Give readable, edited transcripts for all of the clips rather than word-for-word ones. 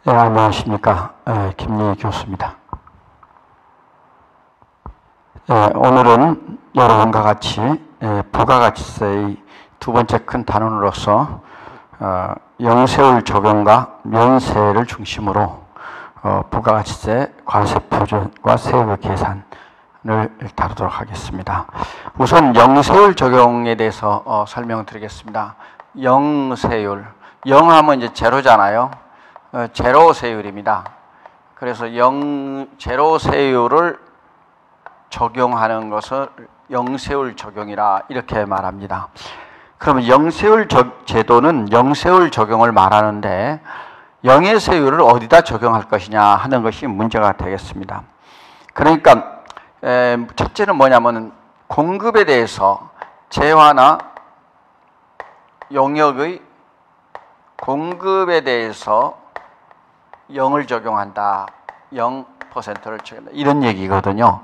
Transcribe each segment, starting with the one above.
네, 안녕하십니까. 김리희 교수입니다. 오늘은 여러분과 같이 부가가치세의 두 번째 큰 단원으로서 영세율 적용과 면세를 중심으로 부가가치세, 과세표준과 세율 계산을 다루도록 하겠습니다. 우선 영세율 적용에 대해서 설명을 드리겠습니다. 영세율, 영하면 이제 제로잖아요. 제로 세율입니다. 그래서 제로 세율을 적용하는 것을 영세율 적용이라 이렇게 말합니다. 그러면 영세율 제도는 영세율 적용을 말하는데 영의 세율을 어디다 적용할 것이냐 하는 것이 문제가 되겠습니다. 그러니까 첫째는 뭐냐면 공급에 대해서 재화나 용역의 공급에 대해서 0을 적용한다. 0%를 적용한다. 이런 얘기거든요.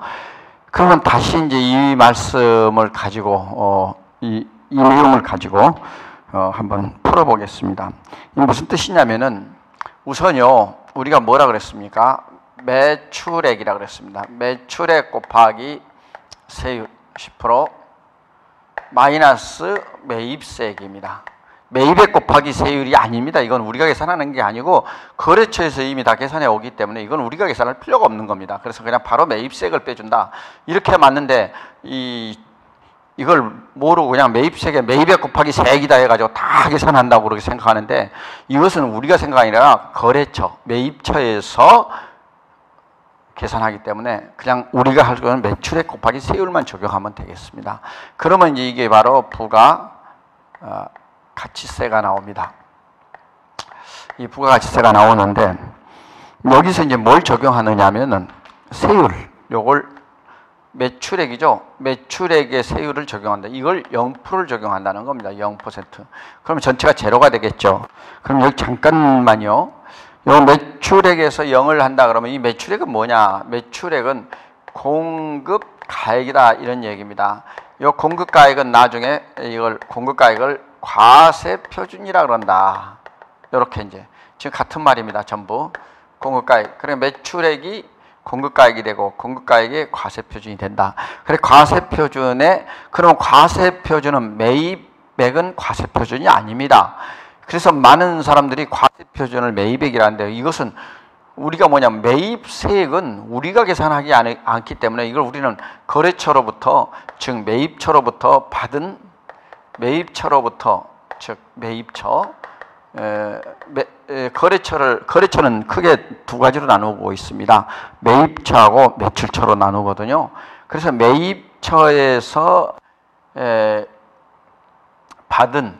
그러면 다시 이제 이 말씀을 가지고 이 내용을 가지고 한번 풀어보겠습니다. 이 무슨 뜻이냐면은 우선요 우리가 뭐라 그랬습니까? 매출액이라 그랬습니다. 매출액 곱하기 세율 10% 마이너스 매입세액입니다. 매입액 곱하기 세율이 아닙니다. 이건 우리가 계산하는 게 아니고 거래처에서 이미 다 계산해 오기 때문에 이건 우리가 계산할 필요가 없는 겁니다. 그래서 그냥 바로 매입세액을 빼준다. 이렇게 맞는데 이걸 모르고 그냥 매입세액에 매입액 곱하기 세액이다 해가지고 다 계산한다고 그렇게 생각하는데 이것은 우리가 생각이 아니라 거래처, 매입처에서 계산하기 때문에 그냥 우리가 할 거는 매출액 곱하기 세율만 적용하면 되겠습니다. 그러면 이제 이게 바로 부가가치세가 나옵니다. 이 부가가치세가 나오는데 여기서 이제 뭘 적용하느냐 하면은 세율, 요걸 매출액이죠. 매출액의 세율을 적용한다. 이걸 0%를 적용한다는 겁니다. 0%. 그러면 전체가 제로가 되겠죠. 그럼 여기 잠깐만요. 요 매출액에서 0을 한다 그러면 이 매출액은 뭐냐? 매출액은 공급가액이다 이런 얘기입니다. 요 공급가액은 나중에 이걸 공급가액을 과세표준이라 그런다. 이렇게 이제 지금 같은 말입니다. 전부 공급가액. 그러니까 매출액이 공급가액이 되고 공급가액이 과세표준이 된다. 그래 과세표준에 그럼 과세표준은 매입액은 과세표준이 아닙니다. 그래서 많은 사람들이 과세표준을 매입액이라는데 이것은 우리가 뭐냐면 매입세액은 우리가 계산하지 않기 때문에 이걸 우리는 거래처로부터 즉 매입처로부터 받은 매입처로부터 즉 매입처 거래처는 크게 두 가지로 나누고 있습니다. 매입처하고 매출처로 나누거든요. 그래서 매입처에서 받은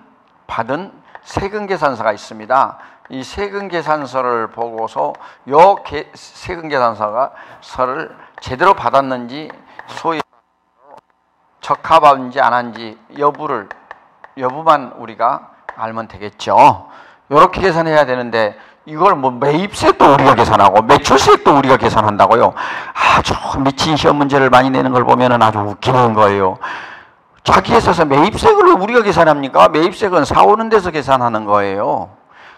세금계산서가 있습니다. 이 세금계산서를 보고서 요 세금계산서를 제대로 받았는지 소위 적합한지 안 한지 여부만 우리가 알면 되겠죠. 이렇게 계산해야 되는데 이걸 뭐 매입세액도 우리가 계산하고 매출세액도 우리가 계산한다고요. 아주 미친 시험 문제를 많이 내는 걸 보면은 아주 웃기는 거예요. 자기 회사에서 매입세액을 왜 우리가 계산합니까? 매입세액은 사오는 데서 계산하는 거예요.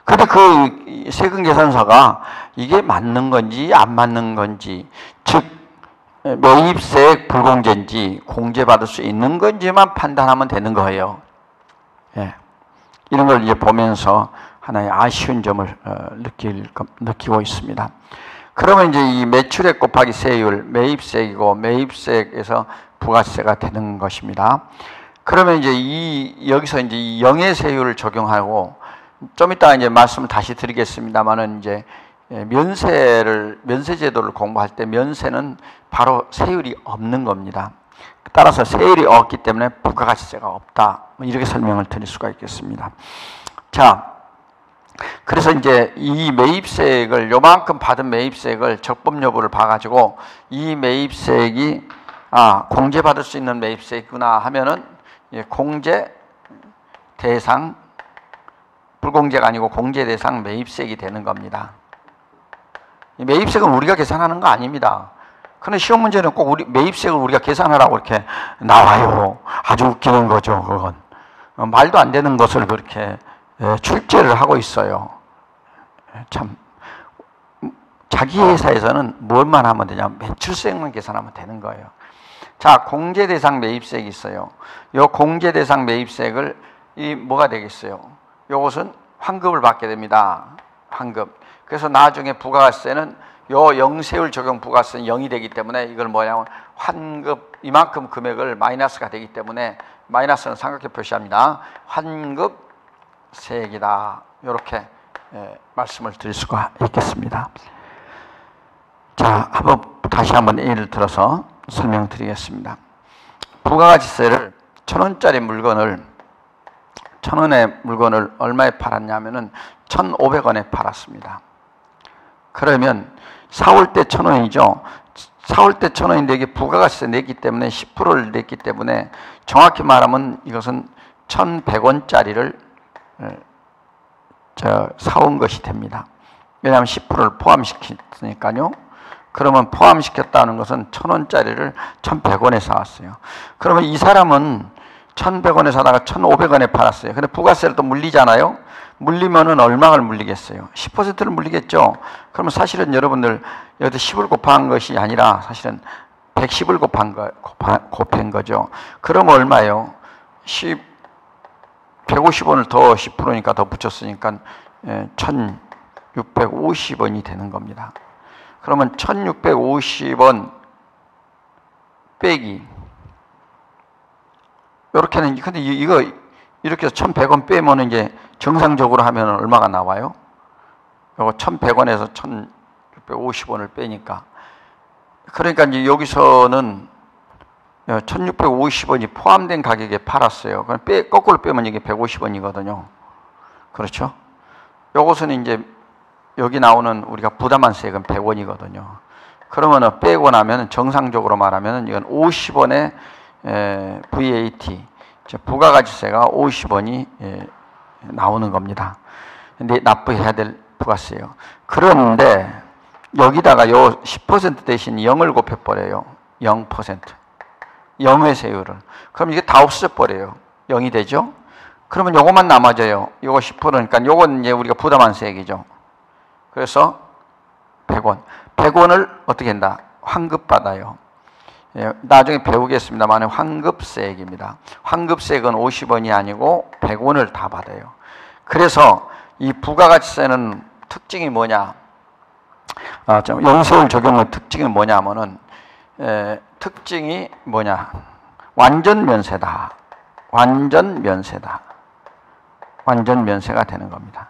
근데 그 세금 계산서가 이게 맞는 건지 안 맞는 건지 즉 매입세액 불공제인지 공제받을 수 있는 건지만 판단하면 되는 거예요. 예. 이런 걸 이제 보면서 하나의 아쉬운 점을 느끼고 있습니다. 그러면 이제 이 매출액 곱하기 세율, 매입세액이고 매입세액에서 부가세가 되는 것입니다. 그러면 이제 여기서 이제 이 영의 세율을 적용하고 좀 이따 이제 말씀을 다시 드리겠습니다만은 이제 면세제도를 공부할 때 면세는 바로 세율이 없는 겁니다. 따라서 세율이 없기 때문에 부가가치세가 없다. 이렇게 설명을 드릴 수가 있겠습니다. 자, 그래서 이제 이 매입세액을 요만큼 받은 매입세액을 적법 여부를 봐가지고 이 매입세액이 공제받을 수 있는 매입세액이구나 하면은 공제 대상 불공제가 아니고 공제 대상 매입세액이 되는 겁니다. 이 매입세액은 우리가 계산하는 거 아닙니다. 그런데 시험 문제는 꼭 매입세액을 우리가 계산하라고 이렇게 나와요. 아주 웃기는 거죠, 그건. 말도 안 되는 것을 그렇게 출제를 하고 있어요. 참 자기 회사에서는 뭘만 하면 되냐면 매출세액만 계산하면 되는 거예요. 자, 공제대상 매입세액이 있어요. 요 공제대상 매입세액을 이 뭐가 되겠어요? 요것은 환급을 받게 됩니다. 환급. 그래서 나중에 부가세는 요 영세율 적용 부가세는 0이 되기 때문에 이걸 뭐냐면 환급 이만큼 금액을 마이너스가 되기 때문에 마이너스는 삼각형 표시합니다. 환급세액이다. 이렇게 말씀을 드릴 수가 있겠습니다. 자, 다시 한번 예를 들어서 설명드리겠습니다. 부가가치세를 1,000원짜리 물건을 1,000원의 물건을 얼마에 팔았냐면은 1,500원에 팔았습니다. 그러면 사올 때 1,000원이죠. 사올 때 1,000원인데 이게 부가가치세 냈기 때문에 10%를 냈기 때문에 정확히 말하면 이것은 1,100원짜리를 사온 것이 됩니다. 왜냐하면 10%를 포함시켰으니까요. 그러면 포함시켰다는 것은 1,000원짜리를 1,100원에 사왔어요. 그러면 이 사람은 1,100원에 사다가 1,500원에 팔았어요. 근데 부가세를 또 물리잖아요. 물리면은 얼마를 물리겠어요? 10%를 물리겠죠. 그러면 사실은 여러분들 여기서 10을 곱한 것이 아니라 사실은 110을 곱한 거죠. 그러면 얼마예요? 150원을 더 10%니까 더 붙였으니까 1,650원이 되는 겁니다. 그러면 1,650원 빼기 이렇게는 근데 이거 이렇게 해서 1,100원 빼면 이제 정상적으로 하면 얼마가 나와요? 이거 1,100원에서 1,650원을 빼니까 그러니까 이제 여기서는 1,650원이 포함된 가격에 팔았어요. 그럼 거꾸로 빼면 이게 150원이거든요. 그렇죠? 요것은 이제 여기 나오는 우리가 부담한 세액은 100원이거든요. 그러면 빼고 나면 정상적으로 말하면 이건 50원의 VAT, 부가가치세가 50원이 나오는 겁니다. 근데 납부해야 될 부가세예요. 그런데 여기다가 요 10% 대신 0을 곱해버려요. 0%. 영회세율을. 그럼 이게 다 없어져 버려요. 0이 되죠? 그러면 요것만 남아져요. 요거 10%니까 요건 이제 우리가 부담한 세액이죠. 그래서 100원. 100원을 어떻게 한다? 환급받아요. 나중에 배우겠습니다만 환급세액입니다. 환급세액은 50원이 아니고 100원을 다 받아요. 그래서 이 부가가치세는 특징이 뭐냐? 영세율 적용의 특징이 뭐냐면은 특징이 뭐냐? 완전 면세다. 완전 면세다. 완전 면세가 되는 겁니다.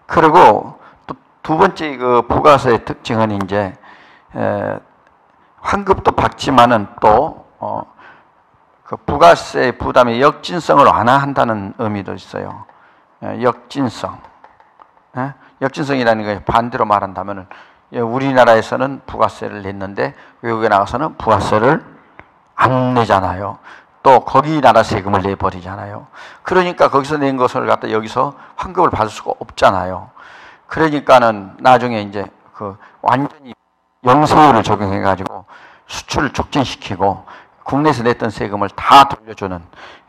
그리고 또 두 번째 그 부가세의 특징은 이제 환급도 받지만은 또 그 부가세 부담의 역진성을 완화한다는 의미도 있어요. 역진성. 역진성이라는 게 반대로 말한다면은 우리나라에서는 부가세를 냈는데 외국에 나가서는 부가세를 안 내잖아요. 또 거기 나라 세금을 내버리잖아요. 그러니까 거기서 낸 것을 갖다 여기서 환급을 받을 수가 없잖아요. 그러니까는 나중에 이제 그 완전히 영세율을 적용해가지고 수출을 촉진시키고 국내에서 냈던 세금을 다 돌려주는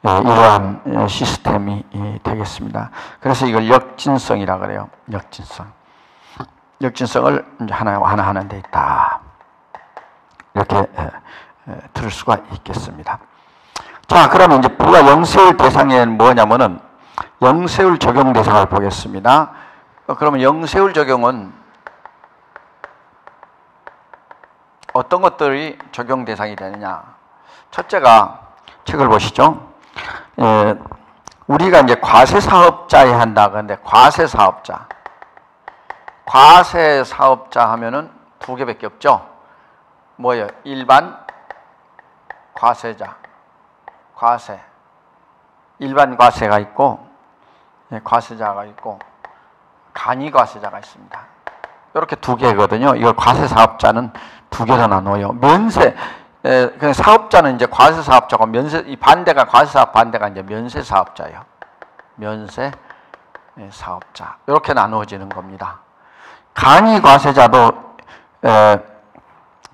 이러한 시스템이 되겠습니다. 그래서 이걸 역진성이라 그래요. 역진성. 역진성을 이제 하나 완화하는 데 있다. 이렇게 들을 수가 있겠습니다. 자, 그러면 이제 부가 영세율 대상에는 뭐냐면은 영세율 적용 대상을 보겠습니다. 그러면 영세율 적용은 어떤 것들이 적용 대상이 되느냐? 첫째가 책을 보시죠. 우리가 이제 과세사업자에 한다. 그런데 과세사업자. 과세사업자 하면은 두 개밖에 없죠. 뭐예요? 일반 과세자. 과세. 일반 과세가 있고, 과세자가 있고, 간이과세자가 있습니다. 이렇게 두 개거든요. 이걸 과세사업자는 두 개로 나눠요. 면세, 그냥 사업자는 이제 과세사업자고 면세, 이 반대가 과세사업 반대가 이제 면세사업자예요. 면세사업자. 이렇게 나누어지는 겁니다. 간이과세자도,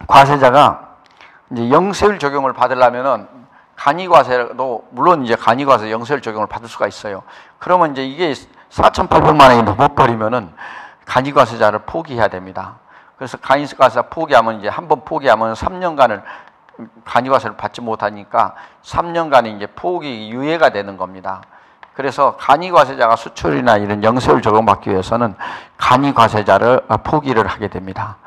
과세자가 이제 영세율 적용을 받으려면은 간이과세도 물론 이제 간이과세 영세율 적용을 받을 수가 있어요. 그러면 이제 이게 4,800만 원이 넘어버리면은 간이과세자를 포기해야 됩니다. 그래서 간이과세자 포기하면 이제 한 번 포기하면 3년간을 간이과세를 받지 못하니까 3년간이 이제 포기 유예가 되는 겁니다. 그래서 간이과세자가 수출이나 이런 영세율 적용받기 위해서는 간이과세자를 포기를 하게 됩니다.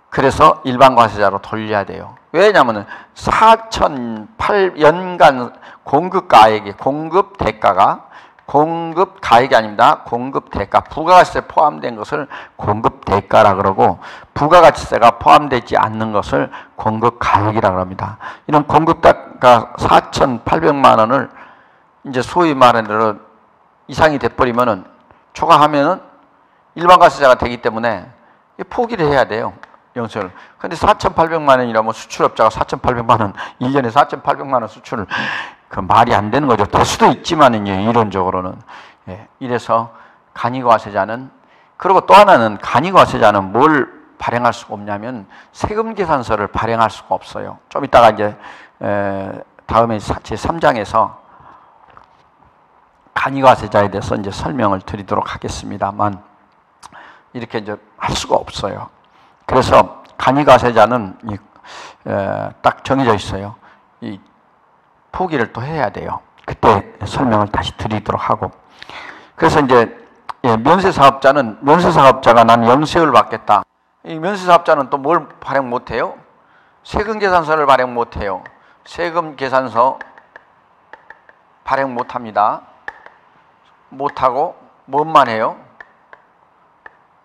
그래서 일반 과세자로 돌려야 돼요. 왜냐하면 4,008연간 공급 가액이 공급 대가가 공급 가액이 아닙니다. 공급 대가, 부가가치세 포함된 것을 공급 대가라 그러고 부가가치세가 포함되지 않는 것을 공급 가액이라 그럽니다. 이런 공급 대가 4,800만 원을 이제 소위 말하는 대로 이상이 돼버리면은 초과하면은 일반 과세자가 되기 때문에 포기를 해야 돼요. 영세율. 근데 4,800만 원이라면 수출업자가 4,800만 원, 1년에 4,800만 원 수출을 그 말이 안 되는 거죠. 될 수도 있지만은요, 이론적으로는. 예, 이래서 간이과세자는, 그리고 또 하나는 간이과세자는 뭘 발행할 수가 없냐면 세금 계산서를 발행할 수가 없어요. 좀 이따가 이제 다음에 제 3장에서 간이과세자에 대해서 이제 설명을 드리도록 하겠습니다만 이렇게 이제 할 수가 없어요. 그래서 간이과세자는 딱 정해져 있어요. 이 포기를 또 해야 돼요. 그때 설명을 다시 드리도록 하고. 그래서 이제 면세사업자는 면세사업자가 난 영세율 받겠다. 이 면세사업자는 또 뭘 발행 못해요? 세금계산서를 발행 못해요. 세금계산서 발행 못합니다. 못하고 뭔만 해요?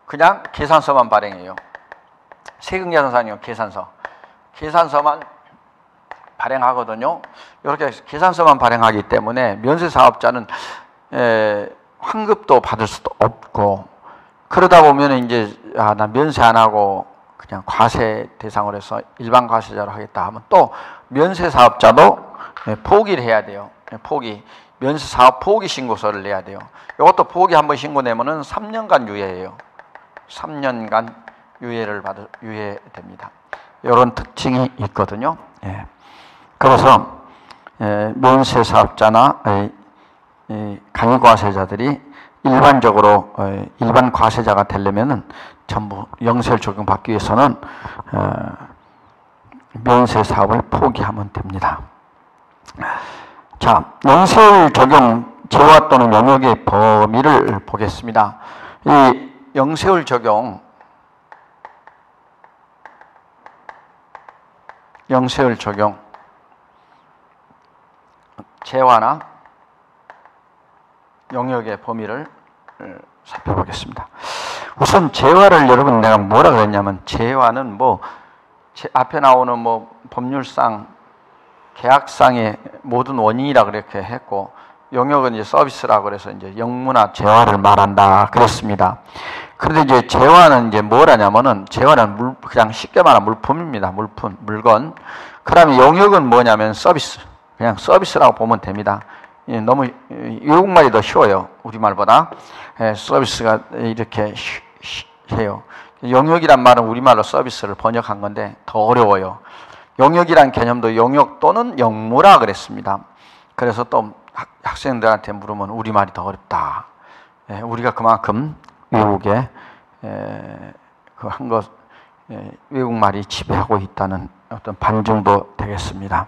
그냥 계산서만 발행해요. 세금계산서 아니고 계산서. 계산서만 발행하거든요. 이렇게 계산서만 발행하기 때문에 면세사업자는 환급도 받을 수도 없고, 그러다 보면 이제 나 면세 안 하고 그냥 과세 대상으로 해서 일반 과세자로 하겠다 하면 또 면세사업자도 포기를 해야 돼요. 포기. 면세사업 포기 신고서를 내야 돼요. 이것도 포기 한번 신고 내면은 3년간 유예예요. 3년간 유예됩니다. 이런 특징이 있거든요. 예. 그래서 면세사업자나 간이과세자들이 일반적으로 일반 과세자가 되려면은 전부 영세율 적용받기 위해서는 면세사업을 포기하면 됩니다. 자, 영세율 적용 재화 또는 영역의 범위를 보겠습니다. 이 영세율 적용, 재화나 영역의 범위를 살펴보겠습니다. 우선 재화를 여러분 내가 뭐라 그랬냐면 재화는 뭐 앞에 나오는 뭐 법률상 계약상의 모든 원인이라 그렇게 했고, 영역은 이제 서비스라고 그래서 이제 영무나 재화를 말한다 그랬습니다. 그런데 이제 재화는 이제 뭘 하냐면은 재화는 그냥 쉽게 말하면 물품입니다. 물건. 그다음에 영역은 뭐냐면 서비스. 그냥 서비스라고 보면 됩니다. 너무 외국말이 더 쉬워요. 우리말보다. 서비스가 이렇게 해요. 영역이란 말은 우리말로 서비스를 번역한 건데 더 어려워요. 영역이란 개념도 영역 또는 영무라 그랬습니다. 그래서 또 학생들한테 물으면 우리말이 더 어렵다. 우리가 그만큼 외국에 그 한 것 외국말이 지배하고 있다는 어떤 반증도 되겠습니다.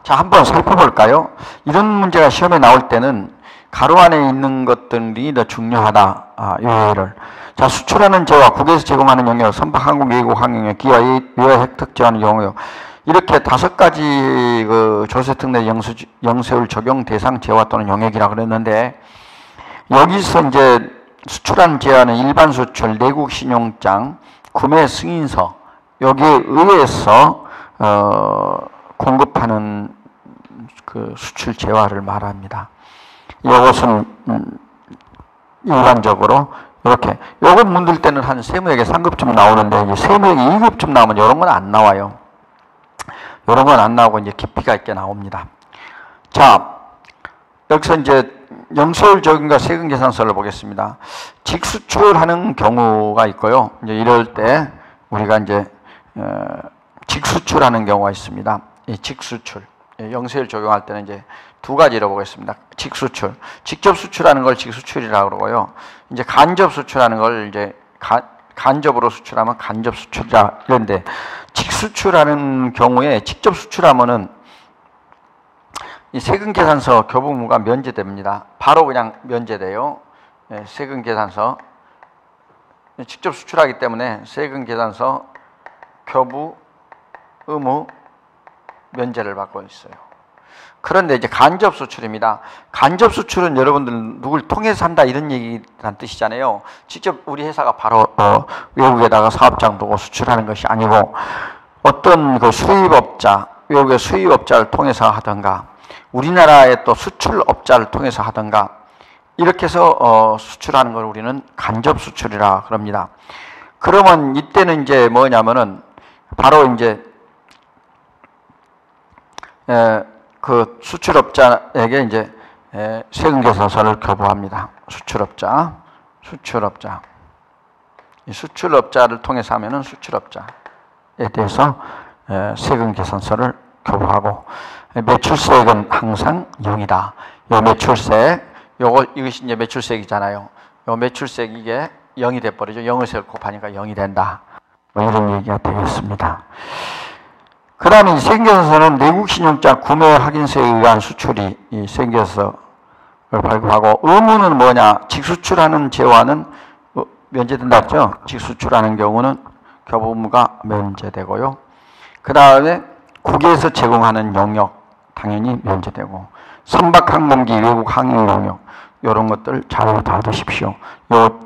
자, 한번 살펴볼까요? 이런 문제가 시험에 나올 때는 가로 안에 있는 것들이 더 중요하다. 요예를. 자, 수출하는 재화, 국외에서 제공하는 영역, 선박 항공 외국 항공역, 기와 외화 혜택 제한의 영역. 이렇게 5가지 그 조세특례 영세율 적용 대상 재화 또는 영역이라 그랬는데, 여기서 이제 수출한 재화는 일반 수출, 내국 신용장, 구매 승인서, 여기에 의해서 공급하는 그 수출 재화를 말합니다. 이것은 일반적으로 이렇게 요것 문들 때는 한 세무액에 3급쯤 나오는데 이제 세무액이 2급쯤 나오면 이런 건 안 나와요. 이런 건 안 나오고 이제 깊이가 있게 나옵니다. 자, 여기서 이제 영세율 적용과 세금 계산서를 보겠습니다. 직수출하는 경우가 있고요. 이제 이럴 때 우리가 이제 직수출하는 경우가 있습니다. 이 직수출. 영세율 적용할 때는 이제 2가지로 보겠습니다. 직수출. 직접 수출하는 걸 직수출이라고 그러고요. 이제 간접 수출하는 걸 이제 간접으로 수출하면 간접 수출이라 이런데, 직수출하는 경우에 직접 수출하면은 이 세금 계산서 교부 의무가 면제됩니다. 바로 그냥 면제돼요. 예, 세금 계산서 직접 수출하기 때문에 세금 계산서 교부 의무 면제를 받고 있어요. 그런데 이제 간접 수출입니다. 간접 수출은 여러분들 누굴 통해서 한다 이런 얘기란 뜻이잖아요. 직접 우리 회사가 바로 외국에다가 사업장 두고 수출하는 것이 아니고, 어떤 그 수입업자, 외국의 수입업자를 통해서 하던가, 우리나라의 또 수출업자를 통해서 하던가, 이렇게 해서 수출하는 걸 우리는 간접 수출이라 그럽니다. 그러면 이때는 이제 뭐냐면은 바로 이제 그 수출업자에게 이제 세금 계산서를 교부합니다. 이 수출업자를 통해서 하면은 수출업자에 대해서 세금 계산서를 교부하고, 매출세액은 항상 0이다. 요 매출세, 이것이 이제 매출세액이잖아요. 요 매출세액 이게 0이 돼 버리죠. 0을 곱하니까 0이 된다. 뭐 이런 얘기가 되겠습니다. 그 다음에 세금계산서는 내국신용자 구매 확인서에 의한 수출이 이 세금계산서를 발급하고, 의무는 뭐냐? 직수출하는 재화는 면제된다 했죠. 직수출하는 경우는 교부 의무가 면제되고요. 그 다음에 국외에서 제공하는 용역 당연히 면제되고, 선박항공기 외국 항행 용역 이런 것들 잘 다루십시오.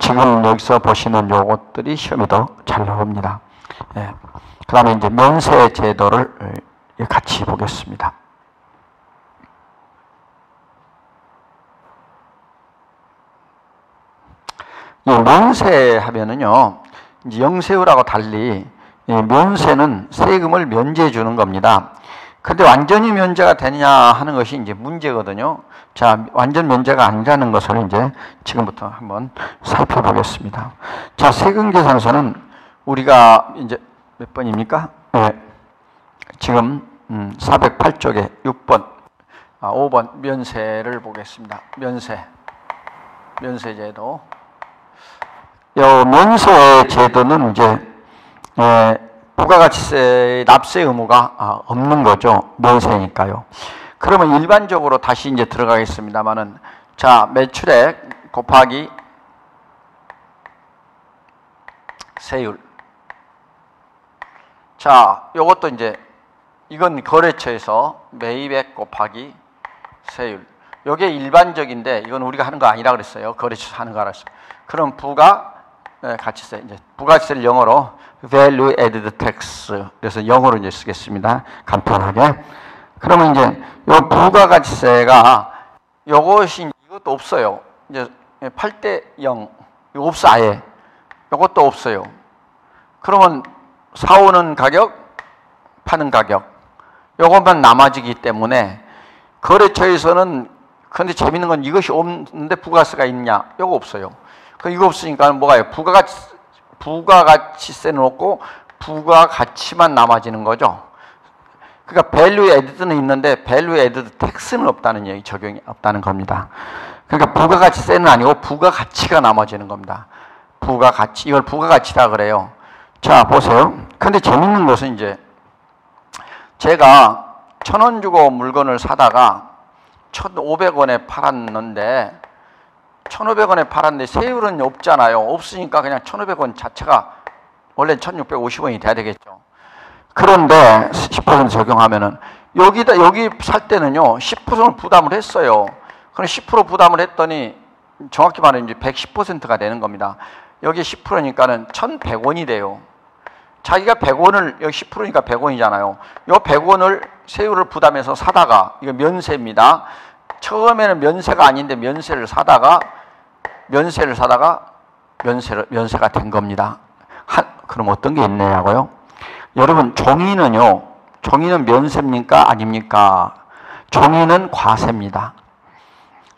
지금 여기서 보시는 요것들이 시험에도 잘 나옵니다. 예. 그 다음에 이제 면세 제도를 같이 보겠습니다. 이 면세 하면은요, 이제 영세율하고 달리 이 면세는 세금을 면제해 주는 겁니다. 근데 완전히 면제가 되느냐 하는 것이 이제 문제거든요. 자, 완전 면제가 아니라는 것을 이제 지금부터 한번 살펴보겠습니다. 자, 세금 계산서는 우리가 이제 몇 번입니까? 네. 지금 408쪽에 6번, 5번 면세를 보겠습니다. 면세제도. 요 면세 제도는 이제 부가가치세 납세 의무가 없는 거죠. 면세니까요. 그러면 일반적으로 다시 이제 들어가겠습니다만은, 자, 매출액 곱하기 세율. 자, 요것도 이제 이건 거래처에서 매입액 곱하기 세율. 요게 일반적인데 이건 우리가 하는 거 아니라 그랬어요. 거래처에서 하는 거라 했어요. 그럼 부가가치세, 이제 부가가치세를 영어로 Value Added Tax, 그래서 영어로 이제 쓰겠습니다. 간단하게. 그러면 이제 요 부가가치세가 요것이 이것도 없어요. 이제 8대 0 이거 없어 아예. 요것도 없어요. 그러면 사오는 가격, 파는 가격 요것만 남아지기 때문에 거래처에서는, 그런데 재밌는 건 이것이 없는데 부가세가 있냐? 요거 없어요. 이거 없으니까 뭐가요? 부가가치세는 없고 부가가치만 남아지는 거죠. 그러니까 밸류 에디드는 있는데 밸류 에디드 텍스는 없다는 얘기, 적용이 없다는 겁니다. 그러니까 부가가치세는 아니고 부가가치가 남아지는 겁니다. 부가가치, 이걸 부가가치라 그래요. 자, 보세요. 근데 재밌는 것은 이제 제가 1,000원 주고 물건을 사다가 1,500원에 팔았는데 1,500원에 팔았는데 세율은 없잖아요. 없으니까 그냥 1,500원 자체가 원래 1,650원이 돼야 되겠죠. 그런데 10% 적용하면은 여기 살 때는요 10%를 부담을 했어요. 그럼 10% 부담을 했더니 정확히 말하면 이제 110%가 되는 겁니다. 여기 10%니까는 1,100원이 돼요. 자기가 100원을, 여기 10%니까 100원이잖아요. 요 100원을 세율을 부담해서 사다가, 이거 면세입니다. 처음에는 면세가 아닌데 면세를 사다가 면세가 된 겁니다. 그럼 어떤 게 있느냐고요? 여러분, 종이는 면세입니까? 아닙니까? 종이는 과세입니다.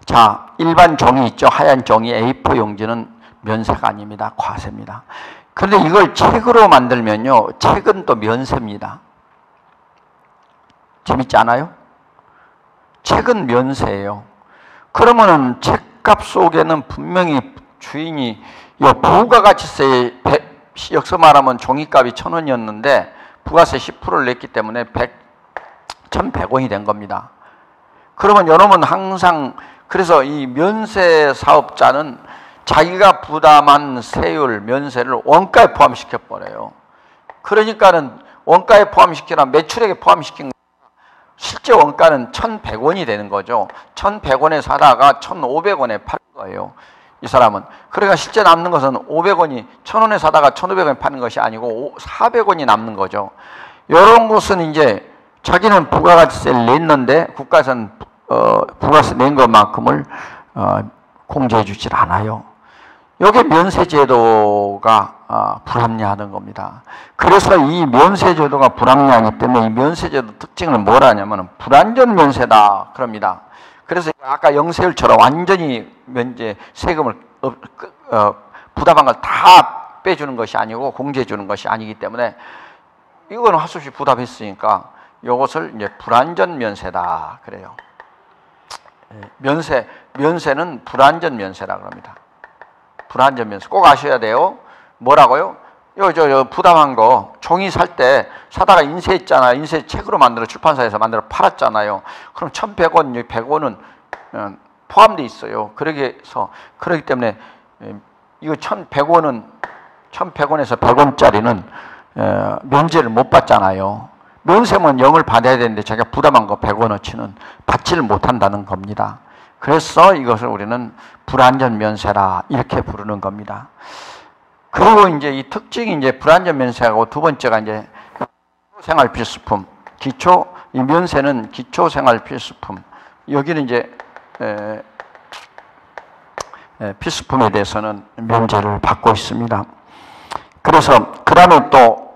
자, 일반 종이 있죠? 하얀 종이 A4 용지는 면세가 아닙니다. 과세입니다. 그런데 이걸 책으로 만들면요, 책은 또 면세입니다. 재밌지 않아요? 책은 면세예요. 그러면은 책값 속에는 분명히 주인이 이 부가가치세의 역서 말하면 종이값이 1,000원이었는데 부가세 10%를 냈기 때문에 1,100원이 된 겁니다. 그러면 여러분 항상 그래서 이 면세 사업자는 자기가 부담한 세율, 면세를 원가에 포함시켜 버려요. 그러니까는 원가에 포함시키나 매출액에 포함시킨 실제 원가는 1,100원이 되는 거죠. 1,100원에 사다가 1,500원에 팔 거예요. 이 사람은. 그러니까 실제 남는 것은 500원이 1,000원에 사다가 1,500원에 파는 것이 아니고 400원이 남는 거죠. 이런 것은 이제 자기는 부가가치세를 냈는데 국가에서는 부가세 낸 것만큼을 공제해 주질 않아요. 이게 면세제도가 불합리하던 겁니다. 그래서 이 면세제도가 불합리하기 때문에 이 면세제도 특징을 뭐라 하냐면 불완전 면세다 그럽니다. 그래서 아까 영세율처럼 완전히 세금을 부담한 걸 다 빼주는 것이 아니고 공제해 주는 것이 아니기 때문에 이거는 할 수 없이 부담했으니까 이것을 이제 불완전 면세다 그래요. 면세는 불완전 면세라 그럽니다. 불완전 면세 꼭 아셔야 돼요. 뭐라고요? 저 부담한 거 종이 살 때 사다가 인쇄했잖아요. 인쇄 책으로 만들어 출판사에서 만들어 팔았잖아요. 그럼 1,100원, 100원은 포함되어 있어요. 그러기 때문에 이거 1,100원에서 100원짜리는 면제를 못 받잖아요. 면세면 0을 받아야 되는데 자기가 부담한 거 100원어치는 받지를 못한다는 겁니다. 그래서 이것을 우리는 불완전 면세라 이렇게 부르는 겁니다. 그리고 이제 이 특징이 이제 불완전 면세하고 두 번째가 이제 생활 필수품. 이 면세는 기초 생활 필수품. 여기는 이제 필수품에 대해서는 면제를 받고 있습니다. 그래서 그다음에 또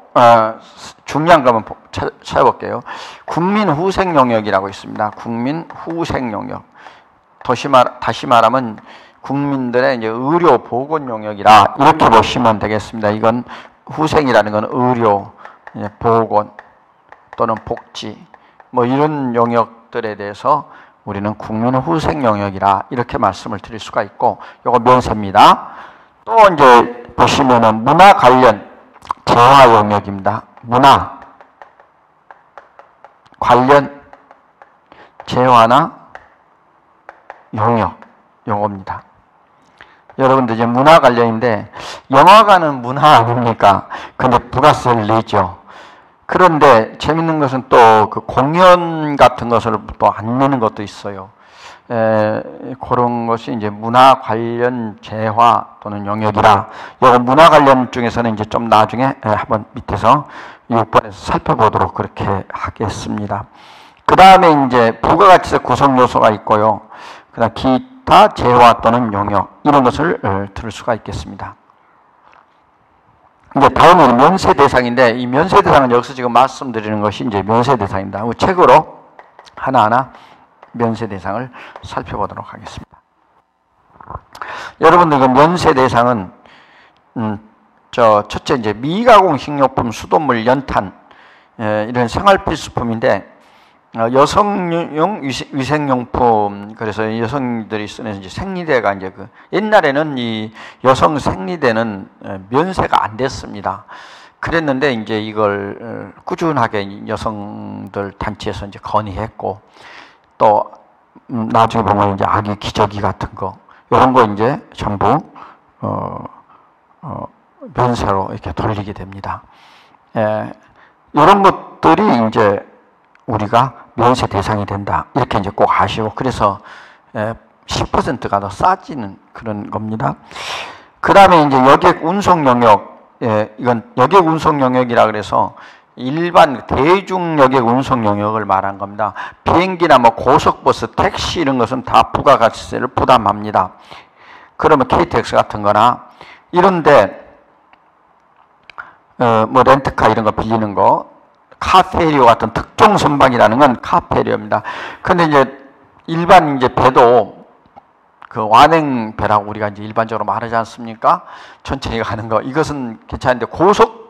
중요한 거 한번 찾아볼게요. 국민 후생 영역이라고 있습니다. 국민 후생 영역. 다시 말하면 국민들의 이제 의료 보건 영역이라 이렇게 보시면 되겠습니다. 이건 후생이라는 건 의료, 보건 또는 복지 뭐 이런 영역들에 대해서 우리는 국민 후생 영역이라 이렇게 말씀을 드릴 수가 있고, 이거 면세입니다. 또 이제 보시면은 문화 관련 재화 영역입니다. 문화 관련 재화나 용어입니다. 여러분들 이제 문화 관련인데 영화관은 문화 아닙니까? 근데 부가세를 내죠. 그런데 재밌는 것은 또 그 공연 같은 것을 또 안 내는 것도 있어요. 그런 것이 이제 문화 관련 재화 또는 영역이라, 이 문화 관련 중에서는 이제 좀 나중에 한번 밑에서 6번에서 살펴보도록 그렇게 하겠습니다. 그 다음에 이제 부가가치세 구성 요소가 있고요. 그 다음 기타 재화 또는 용역 이런 것을 들을 수가 있겠습니다. 이제 다음은 면세 대상인데, 이 면세 대상은 여기서 지금 말씀드리는 것이 이제 면세 대상입니다. 책으로 하나하나 면세 대상을 살펴보도록 하겠습니다. 여러분들 그 면세 대상은 첫째 이제 미가공 식료품, 수돗물, 연탄 이런 생활 필수품인데, 여성용 위생용품, 그래서 여성들이 쓰는 이제 생리대가 이제 옛날에는 이 여성 생리대는 면세가 안 됐습니다. 그랬는데 이제 이걸 꾸준하게 여성들 단체에서 이제 건의했고, 또 나중에 보면 이제 아기 기저귀 같은 거 이런 거 이제 전부 면세로 이렇게 돌리게 됩니다. 이런 것들이 이제 우리가 면세 대상이 된다 이렇게 이제 꼭 아시고, 그래서 10%가 더 싸지는 그런 겁니다. 그 다음에 이제 여객 운송 영역, 이건 여객 운송 영역이라 그래서 일반 대중 여객 운송 영역을 말한 겁니다. 비행기나 뭐 고속버스, 택시 이런 것은 다 부가가치세를 부담합니다. 그러면 KTX 같은 거나 이런데 뭐 렌트카 이런 거 빌리는 거, 카페리오 같은 특종 선박이라는 건 카페리오입니다. 근데 이제 일반 이제 배도 그 완행 배라고 우리가 이제 일반적으로 말하지 않습니까? 천천히 가는 거, 이것은 괜찮은데 고속정은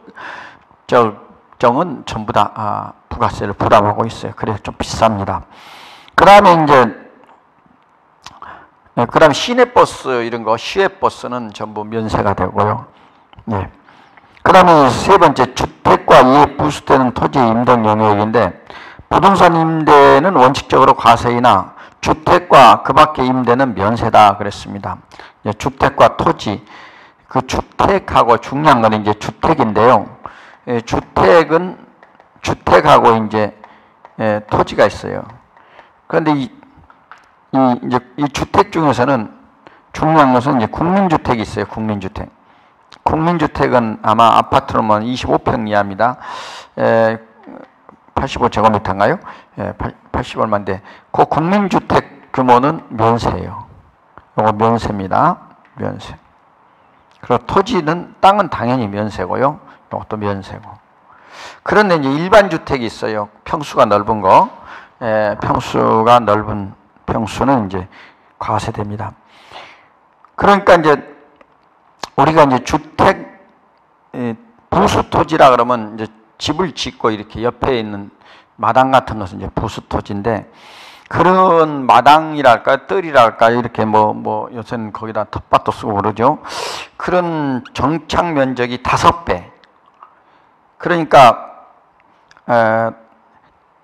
전부 다 부가세를 부담하고 있어요. 그래서 좀 비쌉니다. 그 다음에 이제 시내버스 이런 거, 시외버스는 전부 면세가 되고요. 네. 그 다음에 세 번째, 주택과 이에 부수되는 토지의 임대 영역인데, 부동산 임대는 원칙적으로 과세이나 주택과 그 밖의 임대는 면세다 그랬습니다. 주택과 토지, 그 주택하고 중요한 건 이제 주택인데요. 주택하고 이제 토지가 있어요. 그런데 이 주택 중에서는 중요한 것은 이제 국민주택이 있어요. 국민주택. 국민주택은 아마 아파트로만 25평 이하입니다. 85제곱미터인가요? 80 얼마인데, 그 국민주택 규모는 면세예요. 이거 면세입니다. 면세. 그리고 토지는, 땅은 당연히 면세고요. 이것도 면세고. 그런데 이제 일반 주택이 있어요. 평수가 넓은 거. 평수가 넓은 평수는 이제 과세됩니다. 그러니까 이제 우리가 이제 주택, 부수 토지라 그러면 이제 집을 짓고 이렇게 옆에 있는 마당 같은 것은 이제 부수 토지인데, 그런 마당이랄까 뜰이랄까 이렇게 뭐 요새는 거기다 텃밭도 쓰고 그러죠. 그런 정착 면적이 5배. 그러니까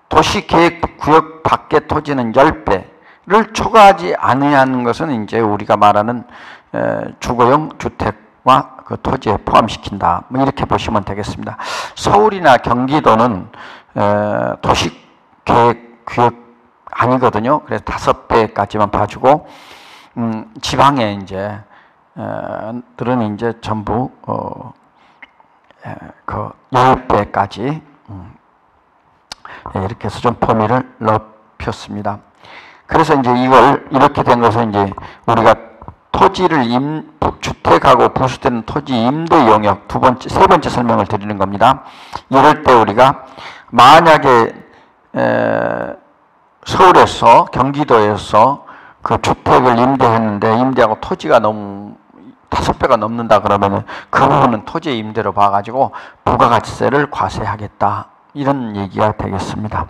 도시계획구역 밖의 토지는 10배를 초과하지 않는 것은 이제 우리가 말하는 주거용 주택과 그 토지에 포함시킨다. 뭐 이렇게 보시면 되겠습니다. 서울이나 경기도는 도시계획구역 아니거든요. 그래서 5배까지만 봐주고, 지방에 이제 들은 이제 전부 그 10배까지 이렇게 해서 좀 범위를 넓혔습니다. 그래서 이제 이걸 이렇게 된 것은 이제 우리가 토지를 주택하고 부수되는 토지 임대 영역 세 번째 설명을 드리는 겁니다. 이럴 때 우리가 만약에 서울에서 경기도에서 그 주택을 임대했는데 임대하고 토지가 너무 5배가 넘는다 그러면은 그 부분은 토지의 임대로 봐가지고 부가가치세를 과세하겠다. 이런 얘기가 되겠습니다.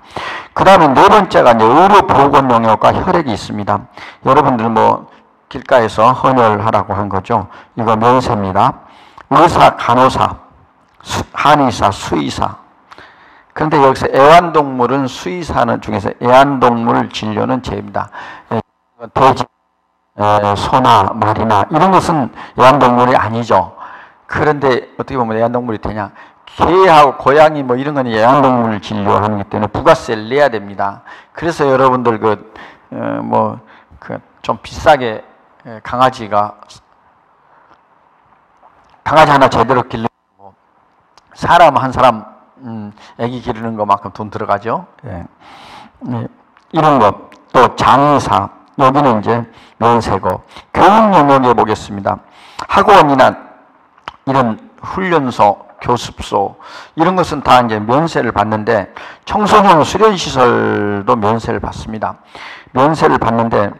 그 다음에 네 번째가 이제 의료보건 영역과 혈액이 있습니다. 여러분들 뭐 길가에서 헌혈하라고 한 거죠. 이거 면세입니다. 의사, 간호사, 한의사, 수의사. 그런데 여기서 애완동물은 수의사는 중에서 애완동물 진료는 제입니다. 돼지, 소나 말이나 이런 것은 애완동물이 아니죠. 그런데 어떻게 보면 애완동물이 되냐? 개하고 고양이 뭐 이런 건 애완동물 진료하는 것 때문에 부가세를 내야 됩니다. 그래서 여러분들 좀 비싸게 강아지 하나 제대로 기르고 사람 한 사람 애기 기르는 것만큼 돈 들어가죠. 이런 것. 또 장의사, 여기는 이제 면세고. 교육 영역에 보겠습니다. 학원이나 이런 훈련소, 교습소 이런 것은 다 이제 면세를 받는데, 청소년 수련시설도 면세를 받습니다. 면세를 받는데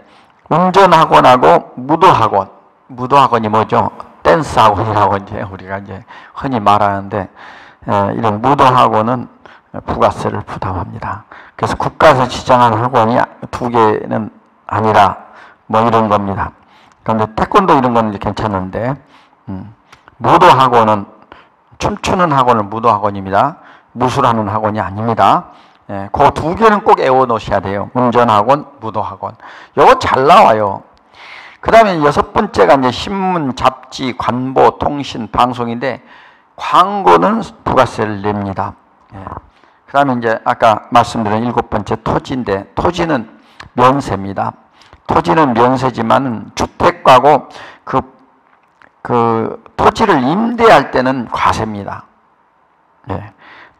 운전학원하고 무도학원이 뭐죠? 댄스 학원이라고 이제 우리가 이제 흔히 말하는데, 이런 무도학원은 부가세를 부담합니다. 그래서 국가에서 지정한 학원이 2개는 아니라 뭐 이런 겁니다. 그런데 태권도 이런 건 이제 괜찮은데, 무도학원은 춤추는 학원은 무도학원입니다. 무술하는 학원이 아닙니다. 그 2개는 꼭 외워 놓으셔야 돼요. 운전학원, 무도학원. 요거 잘 나와요. 그 다음에 6번째가 이제 신문, 잡지, 관보, 통신, 방송인데, 광고는 부가세를 냅니다. 그 다음에 이제 아까 말씀드린 7번째 토지인데, 토지는 면세입니다. 토지는 면세지만 주택과고 그 토지를 임대할 때는 과세입니다.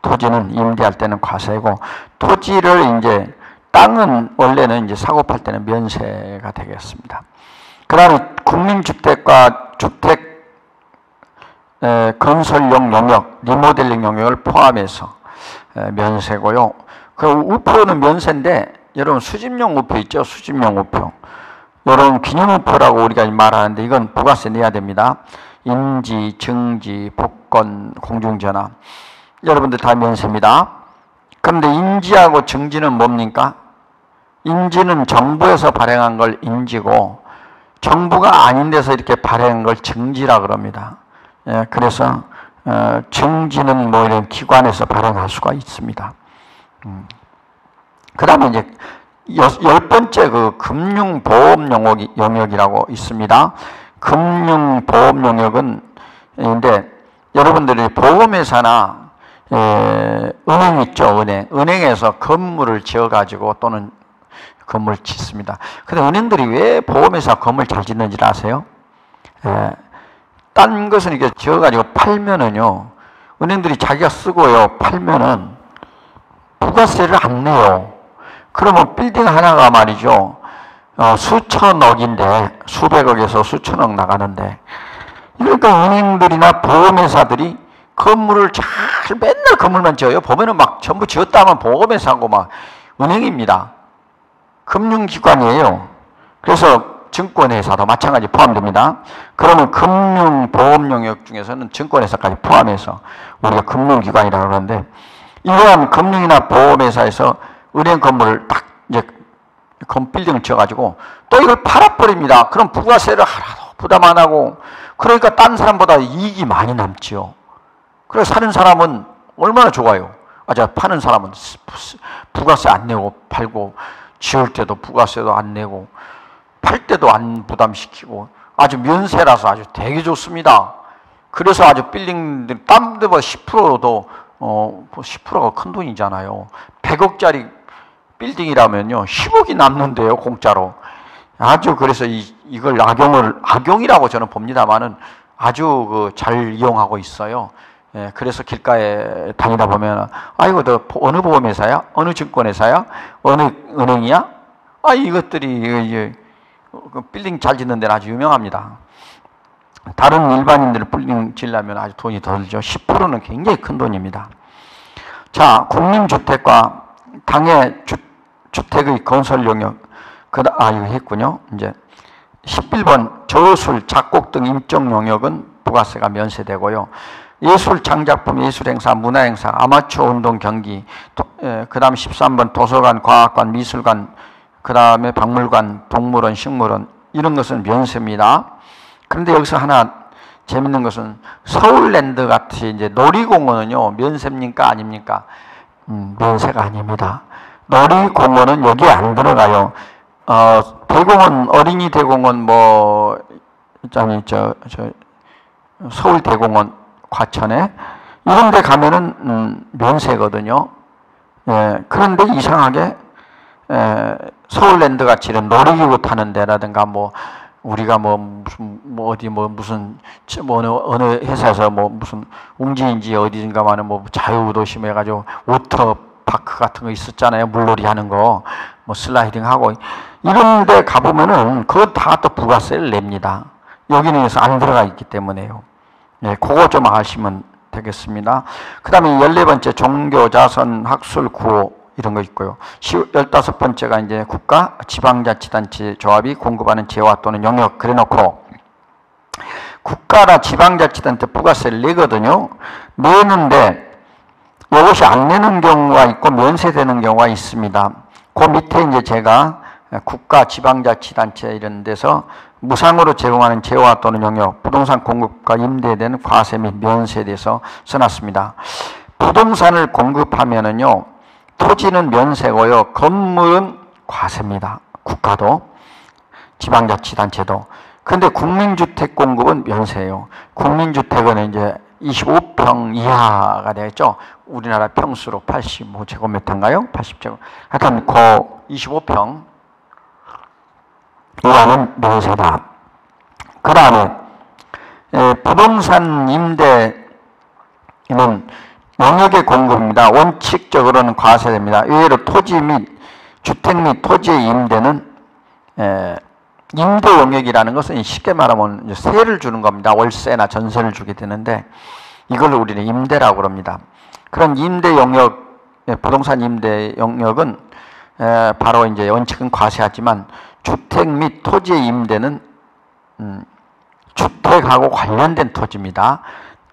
토지는 임대할 때는 과세고, 토지를 이제 땅은 원래는 이제 사고 팔 때는 면세가 되겠습니다. 그 다음에 국민주택과 주택 건설용 영역, 리모델링 영역을 포함해서 면세고요. 그 우표는 면세인데, 여러분 수집용 우표 있죠? 수집용 우표. 여러분 기념우표라고 우리가 말하는데 이건 부가세 내야 됩니다. 인지, 증지, 복권, 공중전화. 여러분들 다 면세입니다. 그런데 인지하고 증지는 뭡니까? 인지는 정부에서 발행한 걸 인지고, 정부가 아닌 데서 이렇게 발행한 걸 증지라 그럽니다. 그래서 정지는 뭐 이런 기관에서 발행할 수가 있습니다. 그 다음에 이제 열 번째 그 금융보험 영역이라고 있습니다. 금융보험 영역은, 근데 여러분들이 보험회사나 은행 있죠, 은행에서 건물을 지어가지고 또는 건물을 짓습니다. 근데 은행들이 왜 보험회사 건물 잘 짓는지 아세요? 딴 것은 이렇게 지어가지고 팔면은요, 은행들이 자기가 쓰고요, 팔면은 부가세를 안 내요. 그러면 빌딩 하나가 말이죠, 수천억인데, 수백억에서 수천억 나가는데, 그러니까 은행들이나 보험회사들이 건물을 맨날 건물만 지어요. 보면은 막 전부 지었다 하면 보험회사고 막 은행입니다. 금융기관이에요. 그래서 증권회사도 마찬가지 포함됩니다. 그러면 금융보험 영역 중에서는 증권회사까지 포함해서 우리가 금융기관이라고 하는데, 이러한 금융이나 보험회사에서 은행 건물을 딱 이제 빌딩을 지어가지고 또 이걸 팔아버립니다. 그럼 부가세를 하나도 부담 안 하고, 그러니까 딴 사람보다 이익이 많이 남지요. 그래서 사는 사람은 얼마나 좋아요. 파는 사람은 부가세 안 내고 팔고, 지을 때도 부가세도 안 내고, 팔 때도 안 부담시키고, 아주 면세라서 아주 되게 좋습니다. 그래서 아주 빌딩들, 딴 데보다 10%도, 10%가 큰 돈이잖아요. 100억짜리 빌딩이라면요, 10억이 남는데요, 공짜로. 아주 그래서 이걸 악용이라고 저는 봅니다만은 아주 잘 이용하고 있어요. 예, 그래서 길가에 다니다 보면, 아이고, 너 어느 보험회사야? 어느 증권회사야? 어느 은행이야? 이것들이 빌딩 잘 짓는 데는 아주 유명합니다. 다른 일반인들 빌딩 지으려면 아주 돈이 더 들죠. 10%는 굉장히 큰 돈입니다. 자, 국민주택과 당해 주택의 건설 영역, 이거 했군요. 이제 11번 저술, 작곡 등 인적 영역은 부가세가 면세되고요. 예술 창작품, 예술 행사, 문화 행사, 아마추어 운동 경기, 그 다음 13번 도서관, 과학관, 미술관, 그 다음에 박물관, 동물원, 식물원, 이런 것은 면세입니다. 그런데 여기서 하나 재밌는 것은 서울랜드 같이 이제 놀이공원은요, 면세입니까? 아닙니까? 면세가 아닙니다. 놀이공원은 여기에 안 들어가요. 대공원, 어린이 대공원, 서울 대공원, 과천에, 이런 데 가면은, 면세거든요. 예, 그런데 이상하게, 서울랜드 같이 이런 놀이기구 타는 데라든가, 우리가 어느 회사에서 무슨 웅지인지 어디인가만은 자유도심 해가지고 워터파크 같은 거 있었잖아요. 물놀이 하는 거, 슬라이딩 하고, 이런 데 가보면은 그거 다 또 부가세를 냅니다. 여기는 그래서 안 들어가 있기 때문에요. 예, 그거 좀 아시면 되겠습니다. 그 다음에 14번째 종교, 자선, 학술, 구호, 이런 거 있고요. 15번째가 이제 국가, 지방자치단체 조합이 공급하는 재화 또는 영역, 그래 놓고, 국가나 지방자치단체 부가세를 내거든요. 내는데, 이것이 안 내는 경우가 있고, 면세되는 경우가 있습니다. 그 밑에 이제 제가 국가, 지방자치단체 이런 데서 무상으로 제공하는 재화 또는 영역, 부동산 공급과 임대에 대한 과세 및 면세에 대해서 써놨습니다. 부동산을 공급하면은요, 토지는 면세고요, 건물은 과세입니다. 국가도, 지방자치단체도. 근데 국민주택 공급은 면세예요. 국민주택은 이제 25평 이하가 되겠죠. 우리나라 평수로 85제곱미터인가요? 80제곱. 하여튼 그 25평 이하는 면세다. 그 다음에 부동산 임대는 영역의 공급입니다. 원칙적으로는 과세됩니다. 의외로 토지 및 주택 및 토지의 임대는 임대 영역이라는 것은 쉽게 말하면 세를 주는 겁니다. 월세나 전세를 주게 되는데 이걸 우리는 임대라고 합니다. 그런 임대 영역, 부동산 임대 영역은 바로 이제 원칙은 과세하지만 주택 및 토지의 임대는 주택하고 관련된 토지입니다.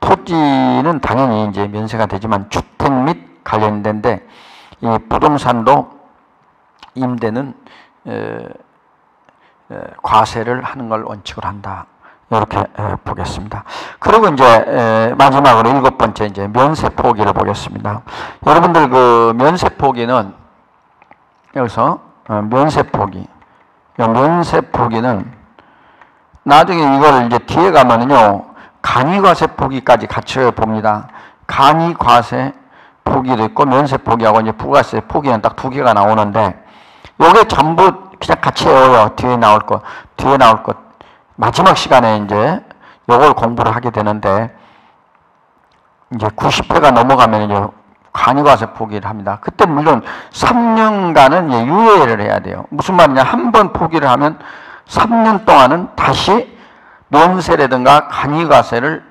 토지는 당연히 이제 면세가 되지만 주택 및 관련된데 이 부동산도 임대는 과세를 하는 걸 원칙으로 한다. 이렇게 보겠습니다. 그리고 이제 마지막으로 7번째 이제 면세 포기를 보겠습니다. 여러분들 그 면세 포기는 여기서 면세 포기, 면세 포기는 나중에 이걸 이제 뒤에 가면은요 간이과세 포기까지 같이 봅니다. 간이과세 포기도 있고 면세 포기하고 이제 부가세 포기는 딱 두 개가 나오는데 요게 전부 그냥 같이 외워요. 뒤에 나올 것 마지막 시간에 이제 요걸 공부를 하게 되는데 이제 90회가 넘어가면 이제 간이과세 포기를 합니다. 그때 물론 3년간은 이제 유예를 해야 돼요. 무슨 말이냐? 한 번 포기를 하면 3년 동안은 다시 면세라든가 간이과세를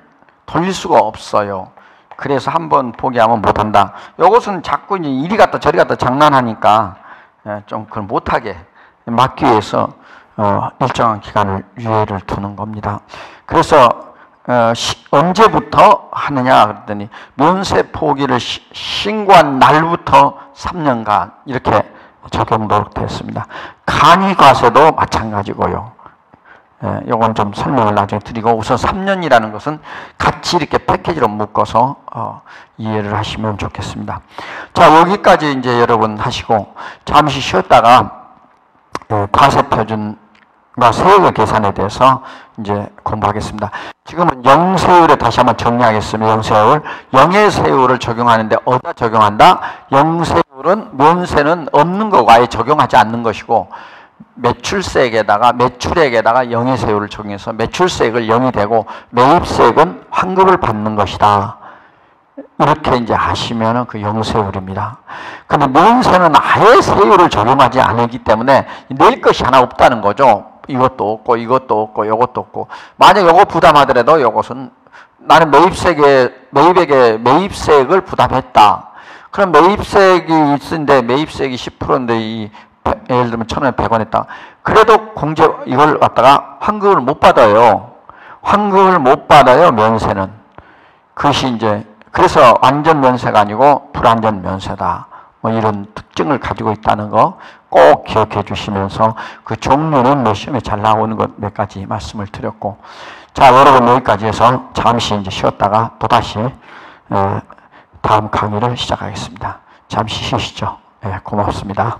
돌릴 수가 없어요. 그래서 한 번 포기하면 못한다. 요것은 자꾸 이제 이리 갔다 저리 갔다 장난하니까 좀 그걸 못하게 막기 위해서 일정한 기간을 유예를 두는 겁니다. 그래서 언제부터 하느냐 그랬더니 면세 포기를 신고한 날부터 3년간 이렇게 적용되도록 되었습니다. 간이과세도 마찬가지고요. 요건 좀 설명을 나중에 드리고 우선 3년이라는 것은 같이 이렇게 패키지로 묶어서 이해를 하시면 좋겠습니다. 자, 여기까지 이제 여러분 하시고 잠시 쉬었다가 과세표준과 세율의 계산에 대해서 이제 공부하겠습니다. 지금은 영세율에 다시 한번 정리하겠습니다. 영세율. 영예세율을 적용하는데 어디다 적용한다? 영세율은 면세는 없는 거고 아예 적용하지 않는 것이고 매출세액에다가 영예세율을 적용해서 매출세액을 0이 되고 매입세액은 환급을 받는 것이다. 이렇게 이제 하시면은 그 영세율입니다. 근데 면세는 아예 세율을 적용하지 않기 때문에 낼 것이 하나 없다는 거죠. 이것도 없고 이것도 없고 이것도 없고 만약 이거 부담하더라도 이것은 나는 매입액에 매입세액을 부담했다. 그럼 매입세액이 있는데 매입세액이 10%인데 예를 들면 1,000원에 100원 했다. 그래도 이걸 갖다가 환급을 못 받아요. 환급을 못 받아요, 면세는. 그것이 이제, 그래서 완전 면세가 아니고 불완전 면세다. 뭐 이런 특징을 가지고 있다는 거 꼭 기억해 주시면서 그 종류는 시험에 잘 나오는 것 몇 가지 말씀을 드렸고. 자, 여러분 여기까지 해서 잠시 이제 쉬었다가 또다시, 다음 강의를 시작하겠습니다. 잠시 쉬시죠. 네, 고맙습니다.